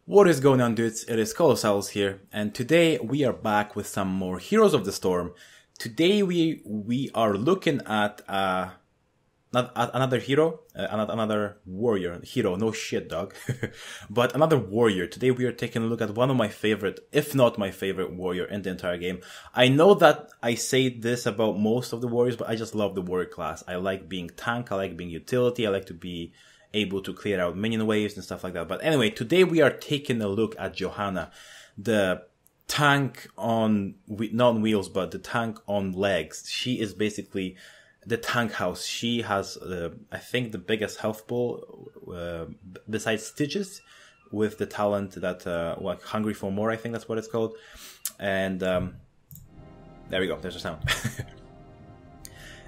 What is going on, dudes? It is Kolosalus here, and today we are back with some more Heroes of the Storm. Today we are looking at not at another hero, another warrior hero. No shit, dog, but another warrior. Today we are taking a look at one of my favorite, if not my favorite warrior in the entire game. I know that I say this about most of the warriors, but I just love the warrior class. I like being tank. I like being utility. I like to be able to clear out minion waves and stuff like that. But anyway, today we are taking a look at Johanna, the tank on, not on wheels, but the tank on legs. She is basically the tank house. She has, I think, the biggest health pool, besides Stitches, with the talent that, Hungry for More, I think that's what it's called. And, there we go, there's a sound.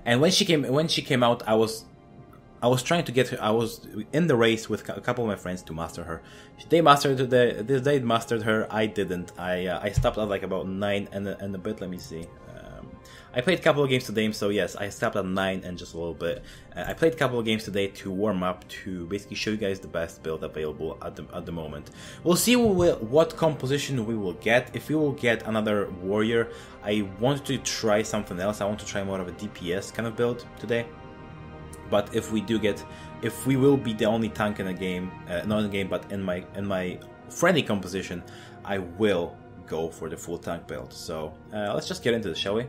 And when she came out, I was trying to get her. I was in the race with a couple of my friends to master her. They mastered her. They mastered her. I didn't. I stopped at like about 9 and a bit. Let me see. I played a couple of games today, so yes, I stopped at 9 and just a little bit. I played a couple of games today to warm up, to basically show you guys the best build available at the moment. We'll see what composition we will get. If we will get another warrior, I want to try something else. I want to try more of a DPS kind of build today. But if we will be the only tank in the game, not in the game, but in my friendly composition, I will go for the full tank build. So let's just get into this, shall we?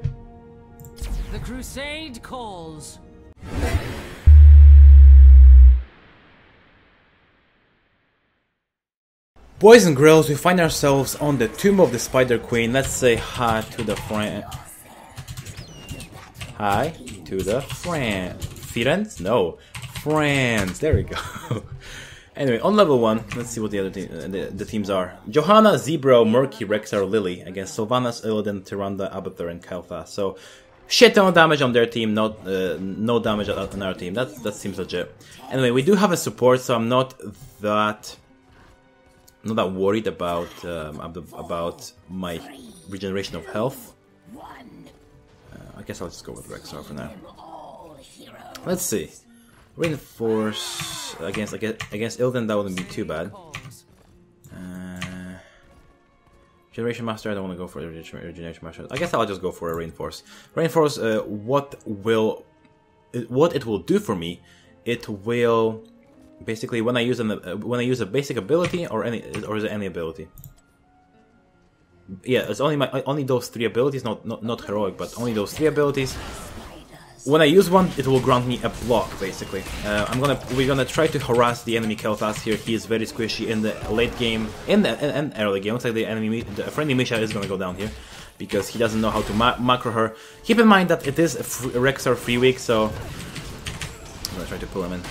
The crusade calls. Boys and girls, we find ourselves on the tomb of the Spider Queen. Let's say hi to the friend. Hi to the friend. Friends? No, friends. There we go. Anyway, on level 1, let's see what the other the teams are. Johanna, Zebra, Murky, Rexar, Lily against Sylvanas, Illidan, Tyrande, Abathur, and Kel'Thas. So, shit ton of damage on their team, not no damage on our team. That seems legit. Anyway, we do have a support, so I'm not that worried about my regeneration of health. I guess I'll just go with Rexar for now. Let's see. Reinforce against Illidan, that wouldn't be too bad. Generation Master, I don't want to go for Regeneration Master. I guess I'll just go for a Reinforce. Reinforce, what it will do for me, it will basically when I use a basic ability or is it any ability? Yeah, it's only those 3 abilities, not heroic, but only those 3 abilities. When I use one, it will grant me a block, basically. We're gonna try to harass the enemy Kel'Thas here. He is very squishy in the late game, in early game. Looks like the friendly Misha is gonna go down here because he doesn't know how to macro her. Keep in mind that it is a Rexar free week, so I'm gonna try to pull him in.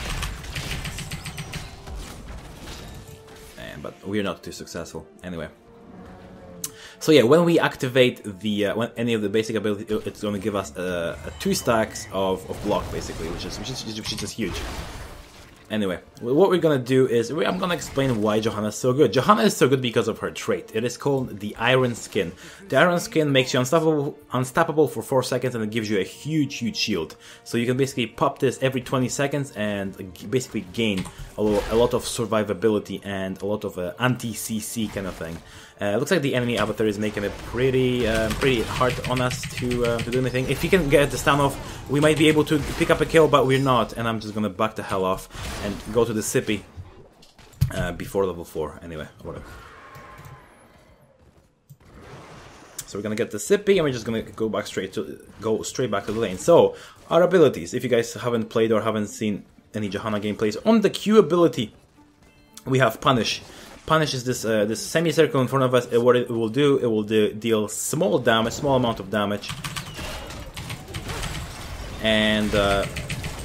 But we're not too successful. Anyway. So yeah, when we activate when any of the basic ability, it's going to give us 2 stacks of block, basically, which is just huge. Anyway, what we're going to do is I'm going to explain why Johanna is so good. Johanna is so good because of her trait. It is called the Iron Skin. The Iron Skin makes you unstoppable for 4 seconds, and it gives you a huge shield. So you can basically pop this every 20 seconds and basically gain a lot of survivability and a lot of anti-CC kind of thing. Looks like the enemy Abathur is making it pretty hard on us to do anything. If he can get the stun off, we might be able to pick up a kill, but we're not, and I'm just gonna back the hell off and go to the Sippy before level 4. Anyway, whatever. So we're gonna get the Sippy, and we're just gonna go straight back to the lane. So our abilities, if you guys haven't played or haven't seen any Johanna gameplays, on the Q ability, we have Punish. Punish is this semicircle in front of us. What it will do, deal small amount of damage. And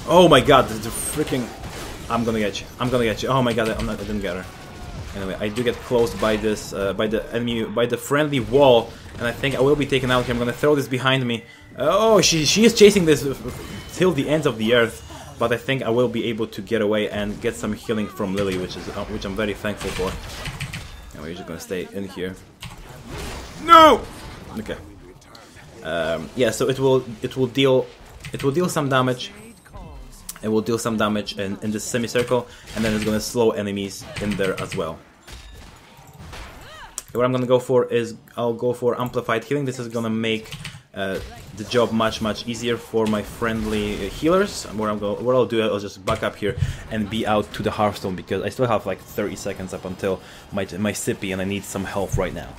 oh my god, the freaking! I'm gonna get you. Oh my god, I didn't get her. Anyway, I do get close by this by the friendly wall, and I think I will be taken out here. I'm gonna throw this behind me. Oh, she is chasing this till the ends of the earth. But I think I will be able to get away and get some healing from Lily, which I'm very thankful for. And we're just gonna stay in here. No. Okay. Yeah. So it will deal some damage. It will deal some damage in this semicircle, and then it's gonna slow enemies in there as well. What I'm gonna go for is I'll go for amplified healing. This is gonna make the job much easier for my friendly healers. What I'll do, I'll just back up here and be out to the Hearthstone because I still have like 30 seconds up until my Sippy, and I need some health right now.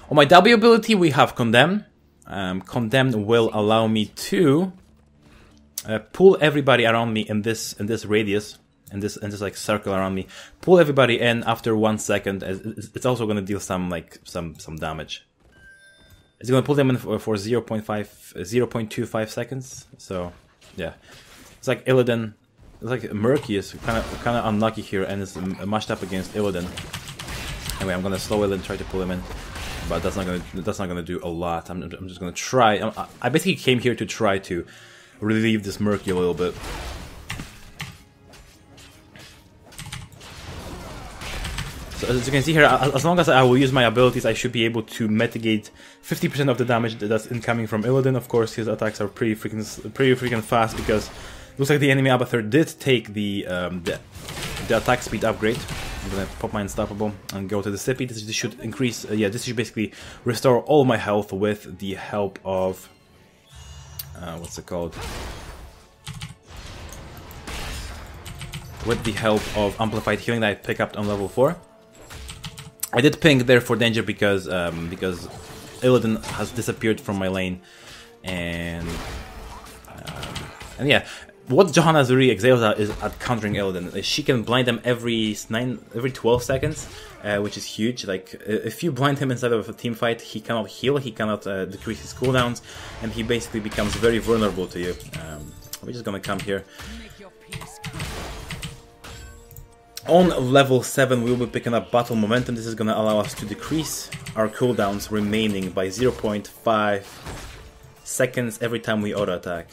On my W ability, we have Condemn. Condemn will allow me to pull everybody around me in this radius, in this like circle around me. Pull everybody in after 1 second. It's also going to deal some damage. It's going to pull them in for 0.25 seconds. So yeah, it's like Illidan. It's like Murky is kind of unlucky here and is matched up against Illidan. Anyway, I'm going to slow Illidan, try to pull him in. But that's not gonna do a lot. I'm just gonna try. I basically came here to try to relieve this Murky a little bit. So as you can see here, as long as I will use my abilities, I should be able to mitigate 50% of the damage that's incoming from Illidan. Of course, his attacks are pretty freaking fast because it looks like the enemy Abathur did take the attack speed upgrade. I'm gonna pop my Unstoppable and go to the Sippy. This should increase, this should basically restore all my health with the help of, what's it called? With the help of Amplified Healing that I pick up on level 4. I did ping there for danger because Illidan has disappeared from my lane, and yeah. What Johanna really excels at is at countering Illidan. She can blind him every 12 seconds, which is huge. Like, if you blind him inside of a team fight, he cannot heal, he cannot decrease his cooldowns, and he basically becomes very vulnerable to you. We're just gonna come here. On level 7, we will be picking up Battle Momentum. This is gonna allow us to decrease our cooldowns remaining by 0.5 seconds every time we auto attack,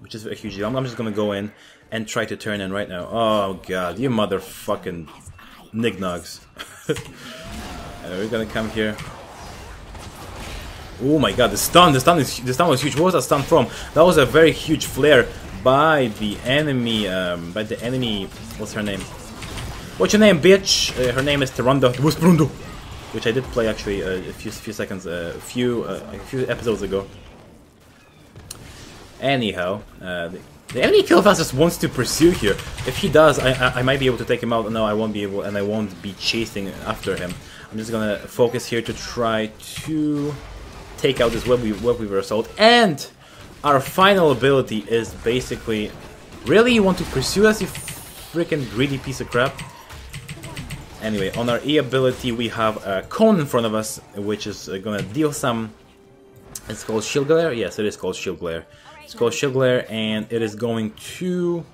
which is a huge deal. I'm just gonna go in and try to turn in right now. Oh god, you motherfucking nignogs. We're gonna come here. Oh my god, the stun was huge. What was that stun from? That was a very huge flare by the enemy. What's her name? What's your name, bitch? Her name is Tyrande, which I did play actually a few episodes ago. Anyhow, the enemy Kolosalus just wants to pursue here. If he does, I might be able to take him out. No, I won't be able, and I won't be chasing after him. I'm just gonna focus here to try to take out this Web Weaver Assault. And our final ability is basically, really, you want to pursue us, you freaking greedy piece of crap? Anyway, on our E ability, we have a cone in front of us, which is gonna deal some. It's called Shield Glare. Yes, it is called Shield Glare. It's called Shield Glare, and it is going to...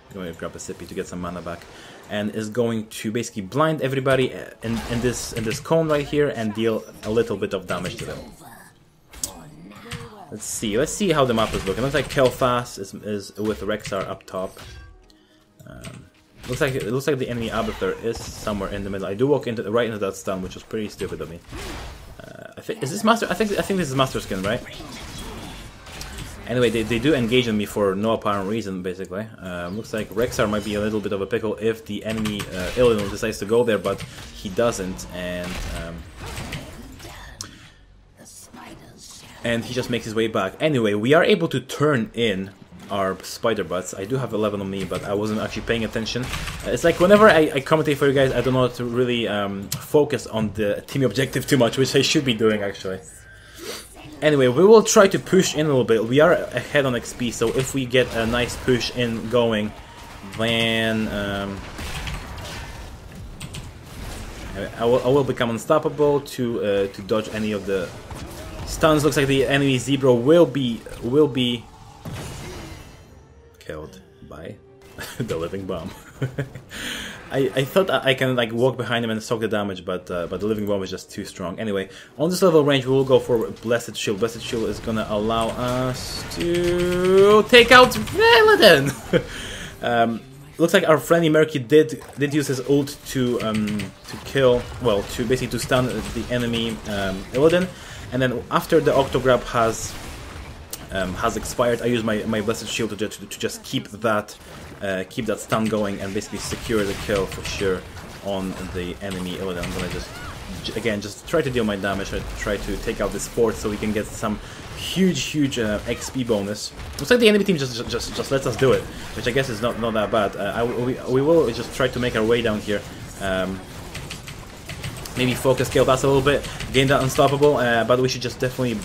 I'm going to grab a Sippy to get some mana back. And is going to basically blind everybody in this cone right here and deal a little bit of damage to them. Let's see how the map is looking. Looks like Kel'Thas is with Rexxar up top. It looks like the enemy Abathur is somewhere in the middle. I do walk right into that stun, which was pretty stupid of me. Is this Master? I think this is Master Skin, right? Anyway, they do engage on me for no apparent reason, basically. Looks like Rexxar might be a little bit of a pickle if the enemy Illidan decides to go there, but he doesn't, and he just makes his way back. Anyway, we are able to turn in our spider butts. I do have 11 on me, but I wasn't actually paying attention. It's like whenever I commentate for you guys, I don't know how to really focus on the team objective too much, which I should be doing actually. Anyway, we will try to push in a little bit. We are ahead on XP, so if we get a nice push in going, then I will become unstoppable to dodge any of the stuns. Looks like the enemy Zebra will be killed by the living bomb. I thought I can like walk behind him and soak the damage, but the living bomb is just too strong. Anyway, on this level range, we will go for Blessed Shield. Blessed Shield is gonna allow us to take out Illidan. Looks like our friendly Murky did use his ult to kill, well, to basically stun the enemy Illidan, and then after the Octograb has expired, I use my Blessed Shield to just keep that stun going and basically secure the kill for sure. on the enemy Illidan. I'm gonna just try to deal my damage, try to take out this fort so we can get some huge XP bonus. Looks like the enemy team just lets us do it, which I guess is not that bad. We will just try to make our way down here. Maybe focus kill us a little bit, gain that unstoppable, but we should just definitely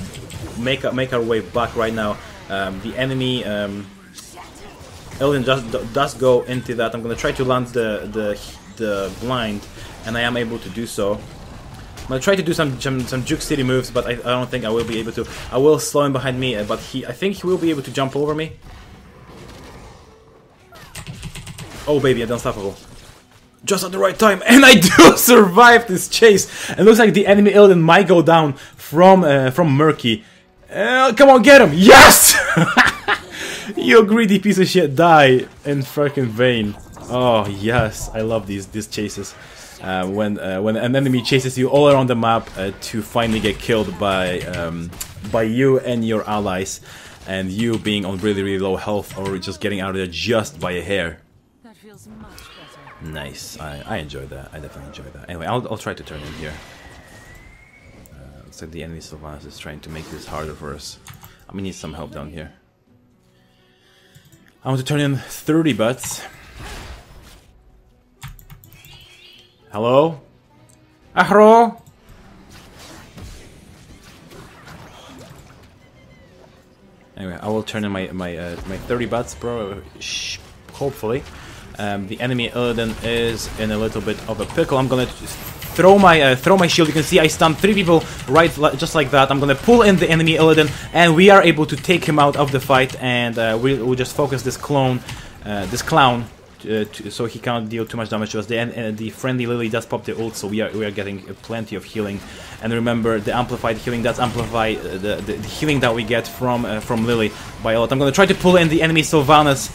make our way back right now. The enemy Illidan does go into that. I'm gonna try to land the blind, and I am able to do so. I'm gonna try to do some Juke City moves, but I don't think I will be able to. I will slow him behind me, but I think he will be able to jump over me. Oh baby, I'm unstoppable. Just at the right time, and I do survive this chase. It looks like the enemy Illidan might go down from Murky. Come on, get him! Yes! You greedy piece of shit, die in freaking vain. Oh yes, I love these chases. When an enemy chases you all around the map to finally get killed by you and your allies, and you being on really low health or just getting out of there just by a hair. That feels much better. Nice. I enjoyed that. I definitely enjoyed that. Anyway, I'll try to turn in here. Looks like the enemy Sylvanas is trying to make this harder for us. I mean, need some help down here. I want to turn in 30 butts. Hello? Ahro? Anyway, I will turn in my 30 butts, bro. Hopefully. The enemy Illidan is in a little bit of a pickle. I'm gonna throw my shield. You can see I stunned 3 people right just like that. I'm gonna pull in the enemy Illidan, and we are able to take him out of the fight. And we'll just focus this clown, so he can't deal too much damage to us. The friendly Lily does pop the ult, so we are getting plenty of healing. And remember, the amplified healing does amplify the healing that we get from Lily by a lot. I'm gonna try to pull in the enemy Sylvanas,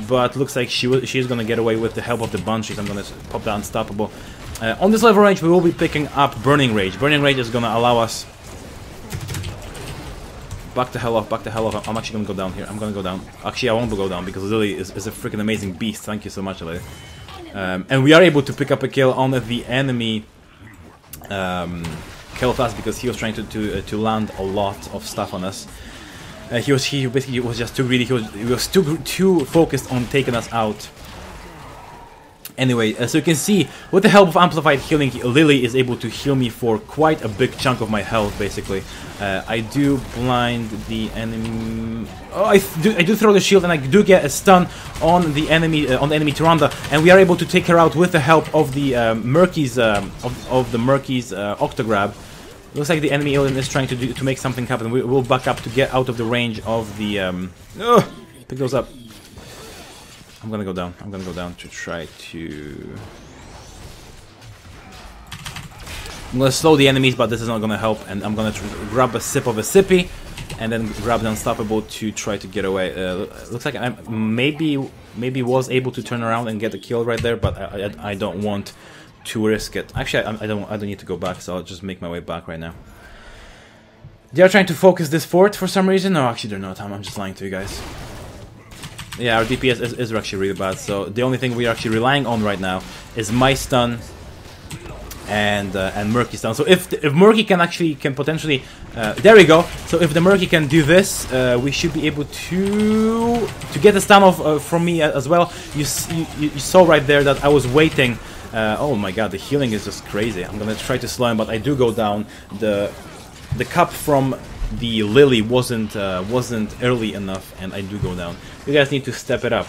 but looks like she's gonna get away with the help of the Banshees. I'm gonna pop that unstoppable. On this level range, we will be picking up Burning Rage. Burning Rage is gonna allow us. Back the hell off, back the hell off. I'm actually gonna go down here. I'm gonna go down. Actually, I won't go down because Lily is a freaking amazing beast. Thank you so much, Lily. And we are able to pick up a kill on the enemy kill fast because he was trying to land a lot of stuff on us. He basically was just too greedy. He was too focused on taking us out. Anyway, so you can see, with the help of amplified healing, Lily is able to heal me for quite a big chunk of my health, basically. I do blind the enemy. Oh, I do throw the shield, and I do get a stun on the enemy Tyrande, and we are able to take her out with the help of the Murky's Octograb. Looks like the enemy Illidan is trying to make something happen. We'll back up to get out of the range of the. Pick those up. I'm gonna go down. I'm gonna go down to try to. I'm gonna slow the enemies, but this is not gonna help. And I'm gonna grab a sip of a sippy, and then grab the unstoppable to try to get away. Looks like I maybe was able to turn around and get the kill right there, but I don't want to risk it. Actually, I don't need to go back, so I'll just make my way back right now. They are trying to focus this fort for some reason. No, actually they're not. I'm just lying to you guys. Yeah, our DPS is actually really bad, so the only thing we are actually relying on right now is my stun and Murky stun. So if Murky can potentially there we go. So if the Murky can do this, we should be able to get the stun off from me as well. You saw right there that I was waiting. Oh my god, the healing is just crazy. I'm gonna try to slow him, but I do go down. The cup from the Lily wasn't early enough, and I do go down. You guys need to step it up.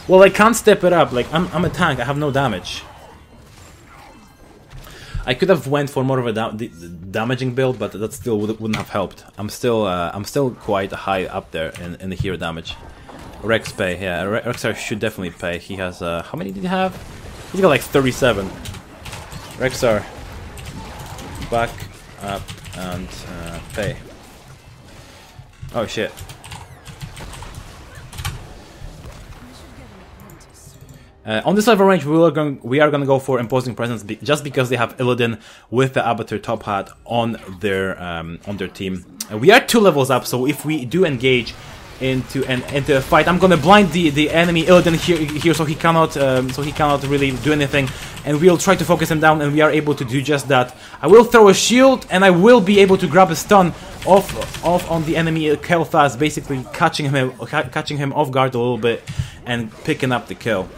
Well, I can't step it up. Like I'm a tank. I have no damage. I could have went for more of a damaging build, but that still wouldn't have helped. I'm still quite high up there in the hero damage. Rex pay, yeah. Rexar should definitely pay. He has how many did he have? He's got like 37. Rexar, back up and pay. Oh shit. On this level range, we are going to go for Imposing Presence just because they have Illidan with the Abatur top hat on their team. We are 2 levels up, so if we do engage into a fight. I'm gonna blind the enemy Illidan here, so he cannot really do anything, and we'll try to focus him down, and we are able to do just that. I will throw a shield, and I will be able to grab a stun off on the enemy Kel'Thas, basically catching him off guard a little bit and picking up the kill.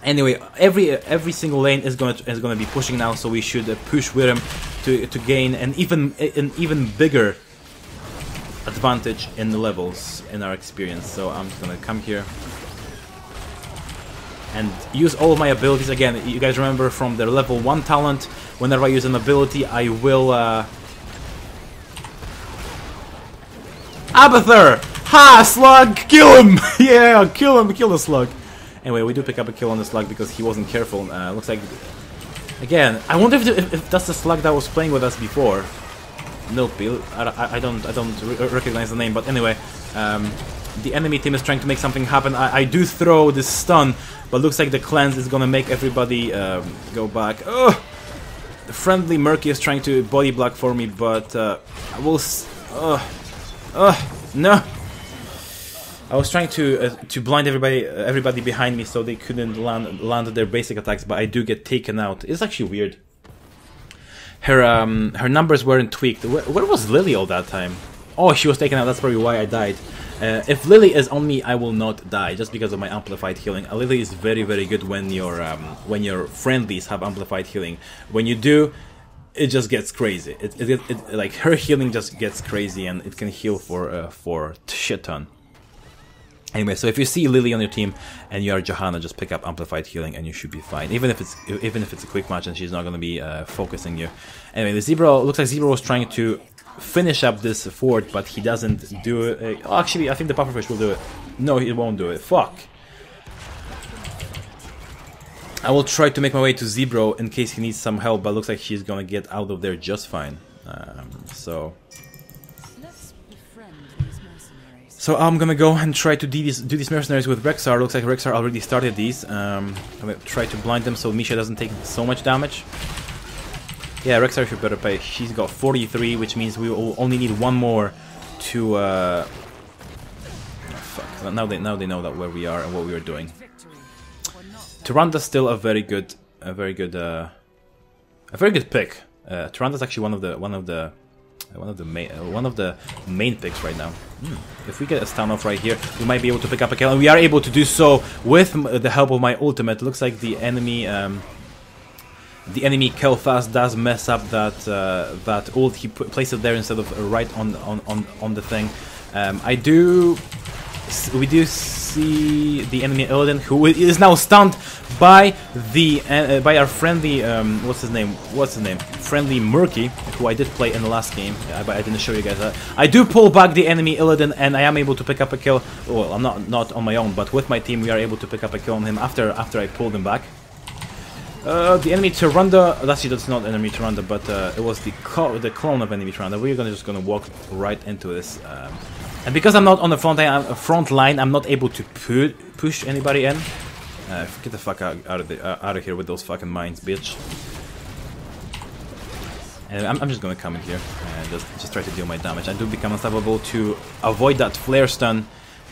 Anyway, every single lane is gonna be pushing now, so we should push with him to gain an even bigger advantage in the levels in our experience. So I'm just gonna come here and use all of my abilities again. You guys remember from the level 1 talent, whenever I use an ability, I will Abathur! Ha! Slug! Kill him! Yeah, kill the slug. Anyway, we do pick up a kill on the slug because he wasn't careful. Looks like, again, I wonder if that's the slug that was playing with us before. Milkpeel. I don't recognize the name, but anyway, the enemy team is trying to make something happen. I do throw this stun, but looks like the cleanse is gonna make everybody go back. Ugh! The friendly Murky is trying to body block for me, but I will. No! I was trying to blind everybody behind me so they couldn't land their basic attacks, but I do get taken out. It's actually weird. Her numbers weren't tweaked. Where was Lily all that time? Oh, she was taken out. That's probably why I died. If Lily is on me, I will not die just because of my amplified healing. Lily is very good when your friendlies have amplified healing. When you do, it just gets crazy. Like her healing just gets crazy, and it can heal for shit ton. Anyway, so if you see Lily on your team and you are Johanna, just pick up amplified healing and you should be fine. Even if it's a quick match and she's not going to be focusing you. Anyway, the Zebra looks like Zebra was trying to finish up this fort, but he doesn't do it. Oh, actually, I think the pufferfish will do it. No, he won't do it. Fuck. I will try to make my way to Zebra in case he needs some help, but looks like she's going to get out of there just fine. So I'm gonna go and try to do these mercenaries with Rexar. Looks like Rexar already started these. I'm gonna try to blind them so Misha doesn't take so much damage. Yeah, Rexar should better pay. She's got 43, which means we will only need one more to. Oh, fuck. Now they know that where we are and what we are doing. Tyranda's still a very good pick. Tyranda's actually one of the main picks right now. If we get a stun off right here, we might be able to pick up a kill, and we are able to do so with the help of my ultimate. Looks like the enemy Kel'Thas does mess up that ult. He placed it there instead of right on the thing. We do see the enemy Illidan, who is now stunned by by our friendly what's his name? Friendly Murky, who I did play in the last game, but I didn't show you guys that. I do pull back the enemy Illidan, and I am able to pick up a kill. Well, I'm not on my own, but with my team we are able to pick up a kill on him after I pulled him back. The enemy Tyrande, actually that's not enemy Tyrande, but it was the clone of enemy Tyrande. We're just gonna walk right into this. And because I'm not on the front line, I'm not able to push anybody in. Get the fuck out of here with those fucking mines, bitch. And I'm just gonna come in here and just try to deal my damage. I do become unstoppable to avoid that flare stun.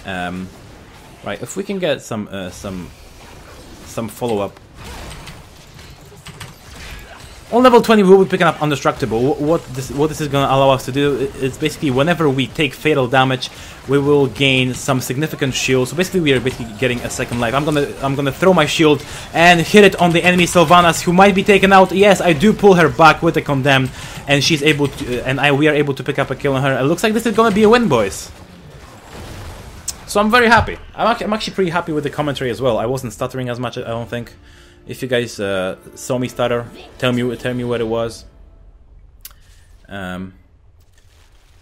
Right, if we can get some follow up. On level 20 we will be picking up Undestructible. What this is going to allow us to do is basically whenever we take fatal damage, we will gain some significant shield. So basically we are getting a second life. I'm gonna throw my shield and hit it on the enemy Sylvanas, who might be taken out. Yes, I do pull her back with the Condemned, and she's able to, we are able to pick up a kill on her. It looks like this is going to be a win, boys. So I'm very happy. I'm actually pretty happy with the commentary as well. I wasn't stuttering as much, I don't think. If you guys saw me stutter, tell me what it was.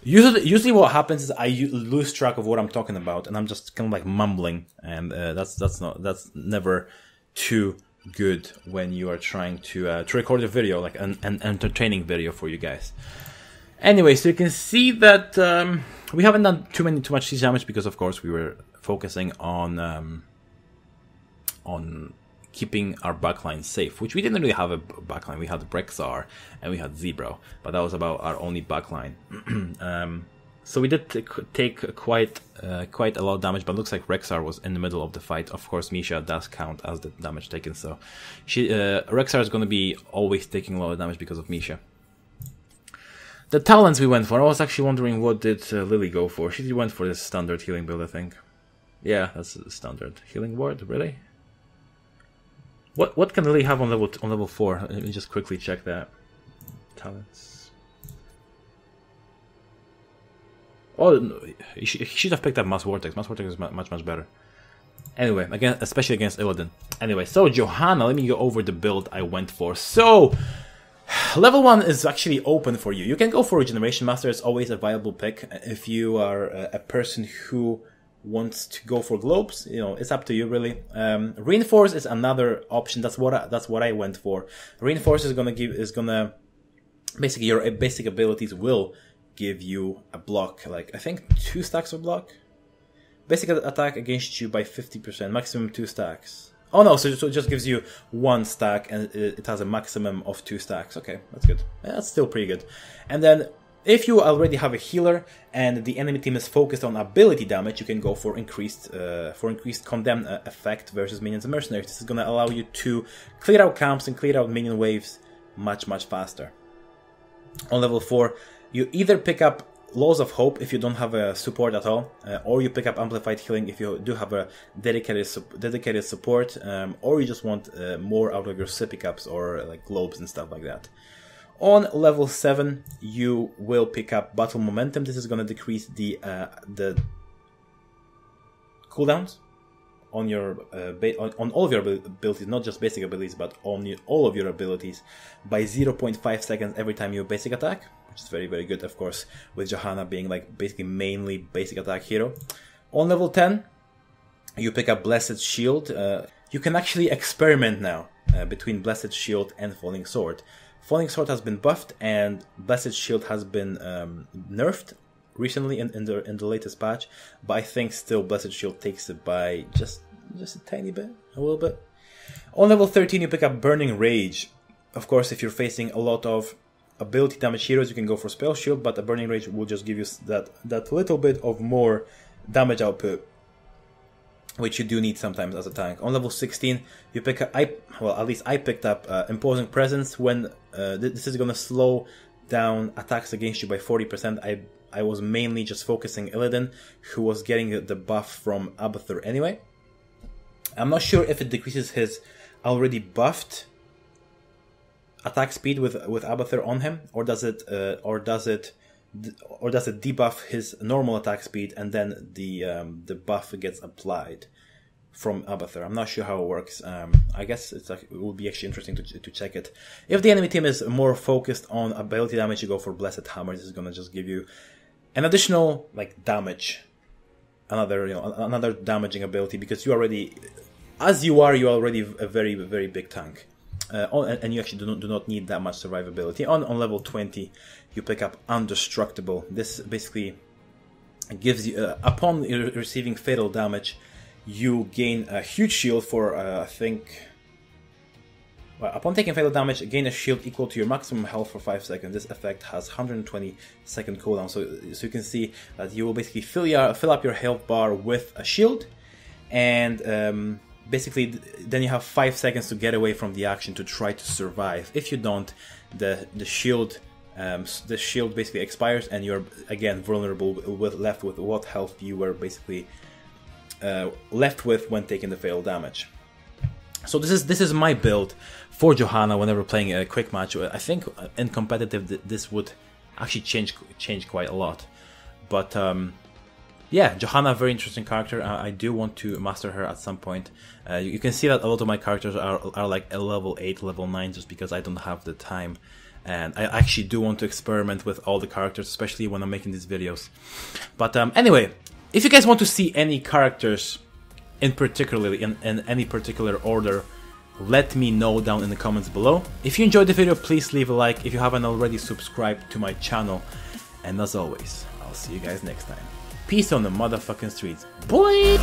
Usually what happens is I lose track of what I'm talking about, and I'm just kind of like mumbling, and that's never too good when you are trying to record a video, like an entertaining video for you guys. Anyway, so you can see that we haven't done too much siege damage because, of course, we were focusing on keeping our backline safe, which we didn't really have a backline. We had Rexar and we had Zebra, but that was about our only backline. So we did take quite a lot of damage, but looks like Rexar was in the middle of the fight. Of course, Misha does count as the damage taken, so Rexar is going to be always taking a lot of damage because of Misha. The talents we went for, I was actually wondering what did Lily go for. She went for this standard healing build, I think. Yeah, that's the standard healing ward, really? What can Lily have on level 4? Let me just quickly check that. Talents. Oh, no, he should have picked up Mass Vortex. Mass Vortex is much better. Anyway, again, especially against Illidan. Anyway, so Johanna, let me go over the build I went for. So, level 1 is actually open for you. You can go for Regeneration Master. It's always a viable pick. If you are a person who wants to go for globes, you know, it's up to you really. Reinforce is another option. That's what I went for. Reinforce is gonna basically your basic abilities will give you a block, like I think 2 stacks of block. Basic attack against you by 50%, maximum 2 stacks. Oh no, so it just gives you 1 stack and it has a maximum of 2 stacks. Okay, that's good. That's still pretty good. And then if you already have a healer and the enemy team is focused on ability damage, you can go for increased condemn effect versus minions and mercenaries. This is going to allow you to clear out camps and clear out minion waves much faster. On level 4, you either pick up Laws of Hope if you don't have a support at all, or you pick up Amplified Healing if you do have a dedicated support, or you just want more out of your SIP pickups or like globes and stuff like that. On level 7, you will pick up Battle Momentum. This is going to decrease the cooldowns on your on all of your abilities, not just basic abilities, but on all of your abilities by 0.5 seconds every time you basic attack, which is very good, of course, with Johanna being like basically mainly basic attack hero. On level 10, you pick up Blessed Shield. You can actually experiment now between Blessed Shield and Falling Sword. Falling Sword has been buffed and Blessed Shield has been nerfed recently in the latest patch, but I think still Blessed Shield takes it by just a tiny bit, a little bit. On level 13, you pick up Burning Rage. Of course, if you're facing a lot of ability damage heroes, you can go for Spell Shield, but a Burning Rage will just give you that little bit of more damage output, which you do need sometimes as a tank. On level 16, you pick up, at least I picked up Imposing Presence. When this is gonna slow down attacks against you by 40%. I was mainly just focusing Illidan, who was getting the buff from Abathur anyway. I'm not sure if it decreases his already buffed attack speed with Abathur on him, or does it debuff his normal attack speed and then the buff gets applied from Abathur. I'm not sure how it works. I guess it would be actually interesting to check it. If the enemy team is more focused on ability damage, you go for Blessed Hammer. This is gonna just give you an additional like damage, another damaging ability, because you're already a very big tank, and you actually do not need that much survivability. On level 20, you pick up Undestructible. This basically gives you upon receiving fatal damage, you gain a huge shield for I think. Well, upon taking fatal damage, gain a shield equal to your maximum health for 5 seconds. This effect has 120 second cooldown, so you can see that you will basically fill up your health bar with a shield, and basically then you have 5 seconds to get away from the action to try to survive. If you don't, the shield basically expires, and you're again vulnerable, left with what health you were basically left with when taking the fatal damage. So this is my build for Johanna whenever playing a quick match. I think in competitive this would actually change quite a lot. But yeah, Johanna, very interesting character. I do want to master her at some point. You can see that a lot of my characters are like a level 8, level 9, just because I don't have the time. And I actually do want to experiment with all the characters, especially when I'm making these videos. But anyway, if you guys want to see any characters in any particular order, let me know down in the comments below. If you enjoyed the video, please leave a like. If you haven't already, subscribe to my channel. And as always, I'll see you guys next time. Peace on the motherfucking streets. Boy!